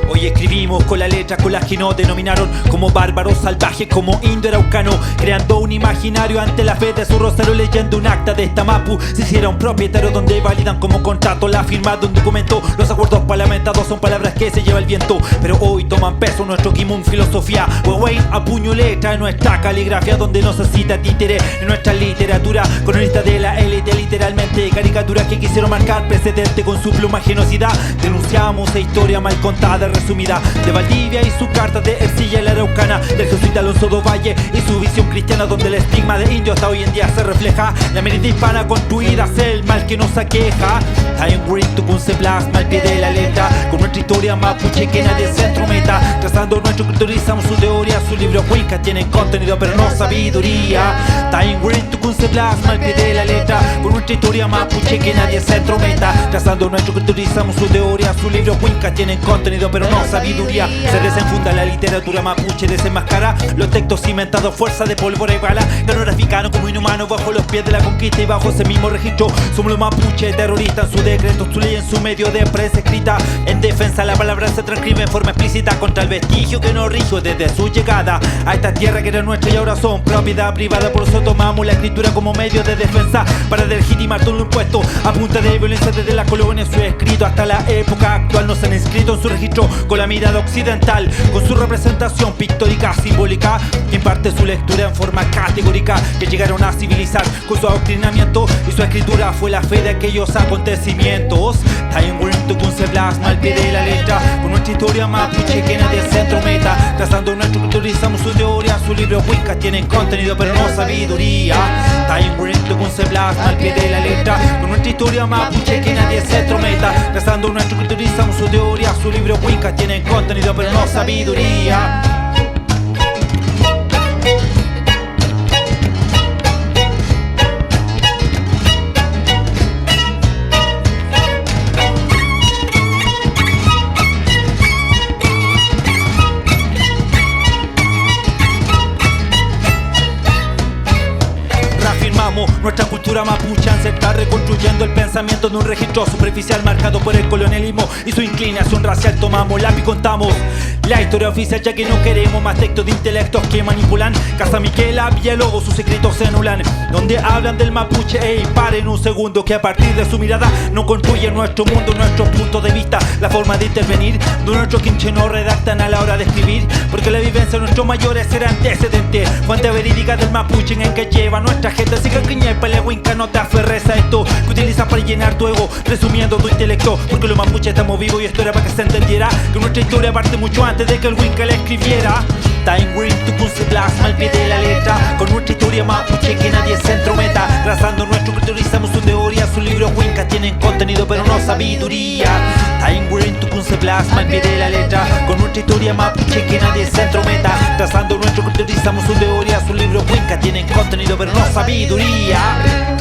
Hoy escribimos con la letra con las que nos denominaron como bárbaros salvajes, como indio araucano, creando un imaginario ante la fe de su rosario, leyendo un acta de esta mapu. Se hicieron propietarios donde validan como contrato la firma de un documento. Los acuerdos parlamentados son palabras que se lleva el viento, pero hoy toman peso nuestro kimun filosofía. Huawei a puño letra en nuestra caligrafía, donde no se cita títere en nuestra literatura. Colonista de la élite, literalmente caricaturas que quisieron marcar precedente con su pluma genocida. Denunciamos esa historia mal contada, resumida, de Valdivia y su carta de Ercilla y la Araucana, del jesuita Alonso do Valle y su visión cristiana, donde el estigma de indio hasta hoy en día se refleja. La mérida hispana construida es el mal que nos aqueja. Time Green Tucún se plasma al pie de la letra, con nuestra historia mapuche que nadie se entrometa. Trazando nuestro culturizamos su teoría, sus libros cuencas tienen contenido pero no sabiduría. Time Green Tucún se plasma al pie de la letra, con nuestra historia mapuche que nadie se entrometa. Trazando nuestro culturizamos su teoría, sus libros cuencas tienen contenido pero no sabiduría. Se desenfunda la literatura mapuche, desenmascara los textos cimentados, fuerza de pólvora y bala. Ganó africano como inhumano bajo los pies de la conquista, y bajo ese mismo registro somos los mapuches terroristas. En su decreto, su ley, en su medio de prensa escrita, en defensa la palabra se transcribe en forma explícita contra el vestigio que nos rigió desde su llegada a esta tierra que era nuestra y ahora son propiedad privada. Por eso tomamos la escritura como medio de defensa para legitimar todo lo impuesto a punta de violencia desde la colonia. Su escrito hasta la época actual no se han inscrito en su registro con la mirada occidental, con su representación pictórica simbólica, que imparte su lectura en forma categórica, que llegaron a civilizar con su adoctrinamiento, y su escritura fue la fe de aquellos acontecimientos. Time Green Tucún se plasma al pie de la letra, con nuestra historia mapuche que nadie se entrometa. Trazando nuestro culturizamos su teoría, sus libros cuencas tienen contenido pero no sabiduría. Time Green Tucún se plasma al pie de la letra, con nuestra historia mapuche que nadie se entrometa. Trazando nuestro culturizamos su teoría, sus libros cuencas tienen contenido pero no sabiduría. Nuestra cultura mapuche ancestral, reconstruyendo el pensamiento de un registro superficial marcado por el colonialismo y su inclinación racial. Tomamos lápiz y contamos la historia oficial, ya que no queremos más textos de intelectos que manipulan. Casa Miquela, Villalobos, sus escritos se anulan, donde hablan del mapuche. Ey, paren un segundo, que a partir de su mirada no construyen nuestro mundo, nuestro punto de vista, la forma de intervenir de nuestros quinches no redactan a la hora de escribir, porque la vivencia de nuestros mayores era antecedente, fuente verídica del mapuche en el que lleva nuestra gente. Así que quiñe, pelehuinca, no te aferres a esto que utilizas para llenar tu ego, resumiendo tu intelecto, porque los mapuches estamos vivos y esto era para que se entendiera que nuestra historia parte mucho antes de que el Winca la escribiera. Time Green Tucún se plasma al pie de la letra, con nuestra historia mapuche que nadie se entrometa. Trazando nuestro culturizamos su teoría, sus libros cuencas tienen contenido pero no sabiduría. Time Green Tucún se plasma al pie de la letra, con nuestra historia mapuche que nadie se entrometa. Trazando nuestro culturizamos su teoría, sus libros cuencas tienen contenido pero no sabiduría.